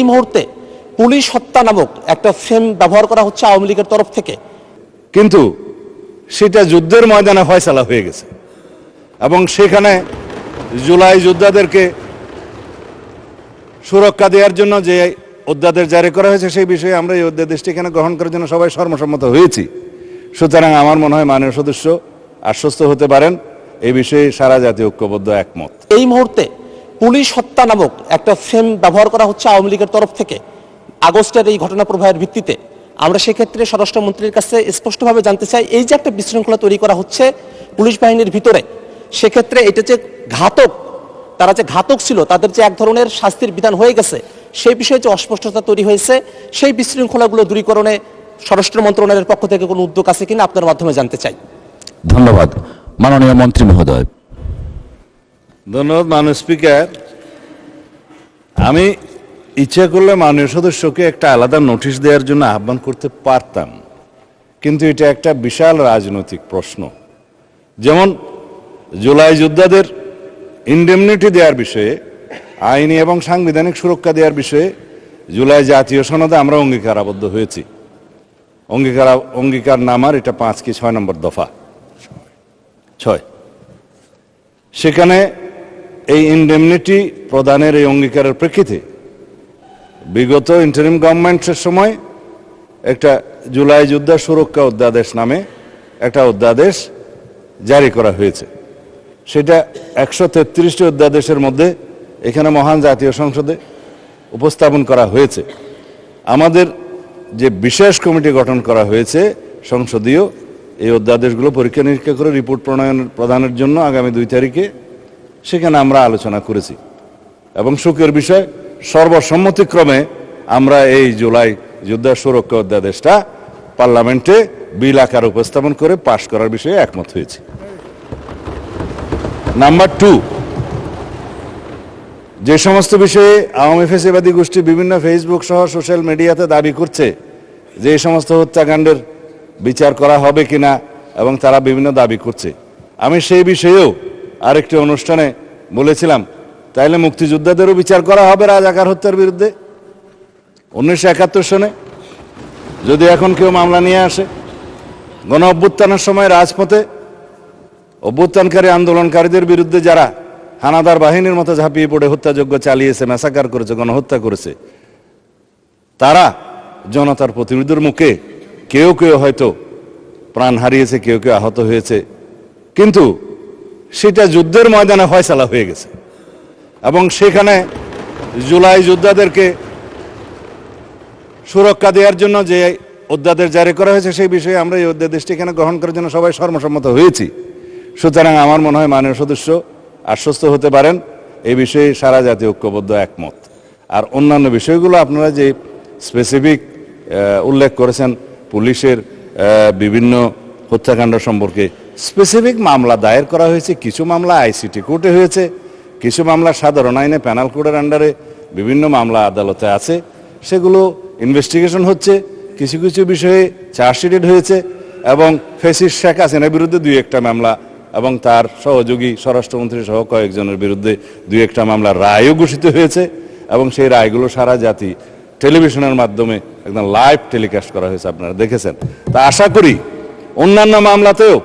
মুহূর্তে পুলিশ হত্যা নামক একটা ফ্রেম ব্যবহার করা হচ্ছে আওয়ামী লীগের তরফ থেকে, কিন্তু সেটা যুদ্ধের ময়দানে ফয়সালা হয়ে গেছে এবং সেখানে জুলাই যোদ্ধাদেরকে সুরক্ষা দেওয়ার জন্য যে অধ্যাদেশ জারি করা হয়েছে সেই বিষয়ে আমরা এই অধ্যাদেশটি এখানে গ্রহণ করার জন্য সবাই সর্বসম্মত হয়েছি। সুতরাং আমার মনে হয় মাননীয় সদস্য আশ্বস্ত হতে পারেন এই বিষয়ে সারা জাতীয় ঐক্যবদ্ধ একমত। এই মুহূর্তে পুলিশ হত্যা নামক একটা ফ্রেম ব্যবহার করা হচ্ছে আওয়ামী লীগের তরফ থেকে আগস্টের এই ঘটনা প্রবাহের ভিত্তিতে। আমরা সেক্ষেত্রে স্বরাষ্ট্রমন্ত্রীর কাছে স্পষ্টভাবে জানতে চাই, এই যে একটা বিশৃঙ্খলা তৈরি করা হচ্ছে পুলিশ বাহিনীর ভিতরে, সেক্ষেত্রে এটা যে ঘাতক, তারা যে ঘাতক ছিল তাদের যে এক ধরনের শাস্তির বিধান হয়ে গেছে, সেই বিষয়ে যে অস্পষ্টতা তৈরি হয়েছে, সেই বিশৃঙ্খলাগুলো দূরীকরণে স্বরাষ্ট্র মন্ত্রণালয়ের পক্ষ থেকে কোনো উদ্যোগ আছে কিনা আপনার মাধ্যমে জানতে চাই। ধন্যবাদ মাননীয় মন্ত্রী মহোদয়। ধন্যবাদ মাননীয় স্পিকার। আমি ইচ্ছা করলে মাননীয় সদস্যকে একটা আলাদা নোটিশ দেওয়ার জন্য আহ্বান করতে পারতাম, কিন্তু এটা একটা বিশাল রাজনৈতিক প্রশ্ন। যেমন জুলাই যোদ্ধাদের ইনডেমনিটি দেওয়ার বিষয়ে, আইনি এবং সাংবিধানিক সুরক্ষা দেওয়ার বিষয়ে জুলাই জাতীয় সনদে আমরা অঙ্গীকারাবদ্ধ হয়েছি। অঙ্গীকার নামার এটা 5 কি 6 নম্বর দফা 6। সেখানে এই ইনডেমনিটি প্রদানের এই অঙ্গীকারের প্রেক্ষিতে বিগত ইন্টারিম গভর্নমেন্টের সময় একটা জুলাই যোদ্ধা সুরক্ষা অধ্যাদেশ নামে একটা অধ্যাদেশ জারি করা হয়েছে। সেটা 133টি অধ্যাদেশের মধ্যে এখানে মহান জাতীয় সংসদে উপস্থাপন করা হয়েছে। আমাদের যে বিশেষ কমিটি গঠন করা হয়েছে সংসদীয়, এই অধ্যাদেশগুলো পরীক্ষা নিরীক্ষা করে রিপোর্ট প্রদানের জন্য আগামী 2 তারিখে সেখানে আমরা আলোচনা করেছি এবং সুখের বিষয় সর্বসম্মতিক্রমে আমরা এই জুলাই যোদ্ধা সুরক্ষা অধ্যাদেশটা পার্লামেন্টে বিল আকার উপস্থাপন করে পাশ করার বিষয়ে একমত হয়েছি। নাম্বার 2, যে সমস্ত বিষয়ে আওয়ামী ফ্যাসিবাদী গোষ্ঠী বিভিন্ন ফেসবুক সহ সোশ্যাল মিডিয়াতে দাবি করছে যে এই সমস্ত হত্যাকাণ্ডের বিচার করা হবে কিনা এবং তারা বিভিন্ন দাবি করছে, আমি সেই বিষয়েও আরেকটি অনুষ্ঠানে বলেছিলাম তাইলে মুক্তিযোদ্ধাদেরও বিচার করা হবে রাজাকার হত্যার বিরুদ্ধে 1971 সনে। যদি এখন কেউ মামলা নিয়ে আসে, গণ অভ্যুত্থানের সময় রাজপথে অভ্যুত্থানকারী আন্দোলনকারীদের বিরুদ্ধে যারা হানাদার বাহিনীর মতো ঝাঁপিয়ে পড়ে হত্যাযজ্ঞ চালিয়েছে, ম্যাসাকার করেছে, গণহত্যা করেছে, তারা জনতার প্রতিনিধির মুখে কেউ কেউ হয়তো প্রাণ হারিয়েছে, কেউ কেউ আহত হয়েছে, কিন্তু সেটা যুদ্ধের ময়দানে ফয়সালা হয়ে গেছে এবং সেখানে জুলাই যোদ্ধাদেরকে সুরক্ষা দেওয়ার জন্য যে অধ্যাদেশ জারি করা হয়েছে সেই বিষয়ে আমরা এই অধ্যাদেশটি এখানে গ্রহণ করার জন্য সবাই সর্বসম্মত হয়েছি। সুতরাং আমার মনে হয় মাননীয় সদস্য আশ্বস্ত হতে পারেন এই বিষয়ে সারা জাতীয় ঐক্যবদ্ধ একমত। আর অন্যান্য বিষয়গুলো আপনারা যে স্পেসিফিক উল্লেখ করেছেন, পুলিশের বিভিন্ন হত্যাকাণ্ড সম্পর্কে স্পেসিফিক মামলা দায়ের করা হয়েছে, কিছু মামলা আইসিটি কোর্টে হয়েছে, কিছু মামলা সাধারণ আইনে প্যানাল কোডের আন্ডারে বিভিন্ন মামলা আদালতে আছে, সেগুলো ইনভেস্টিগেশন হচ্ছে, কিছু কিছু বিষয়ে চার্জশিটেড হয়েছে এবং ফ্যাসিস্ট শেখ হাসিনার বিরুদ্ধে 2-1টা মামলা এবং তার সহযোগী স্বরাষ্ট্রমন্ত্রী সহ কয়েকজনের বিরুদ্ধে 2-1টা মামলা রায়ও ঘোষিত হয়েছে এবং সেই রায়গুলো সারা জাতি টেলিভিশনের মাধ্যমে একদম লাইভ টেলিকাস্ট করা হয়েছে, আপনারা দেখেছেন। তা আশা করি অন্যান্য মামলাতেও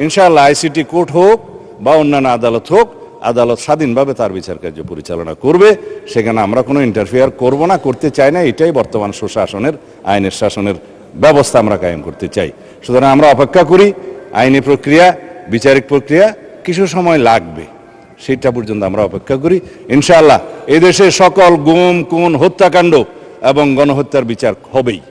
ইনশাআল্লাহ আইসিটি কোর্ট হোক বা অন্যান্য আদালত হোক, আদালত স্বাধীনভাবে তার বিচার কার্য পরিচালনা করবে, সেখানে আমরা কোনো ইন্টারফেয়ার করব না, করতে চাই না। এটাই বর্তমান সুশাসনের, আইনের শাসনের ব্যবস্থা আমরা কায়েম করতে চাই। সুতরাং আমরা অপেক্ষা করি, আইনি প্রক্রিয়া, বিচারিক প্রক্রিয়া কিছু সময় লাগবে, সেটা পর্যন্ত আমরা অপেক্ষা করি। ইনশাআল্লাহ এদেশে সকল গুম, খুন, হত্যাকাণ্ড এবং গণহত্যার বিচার হবেই।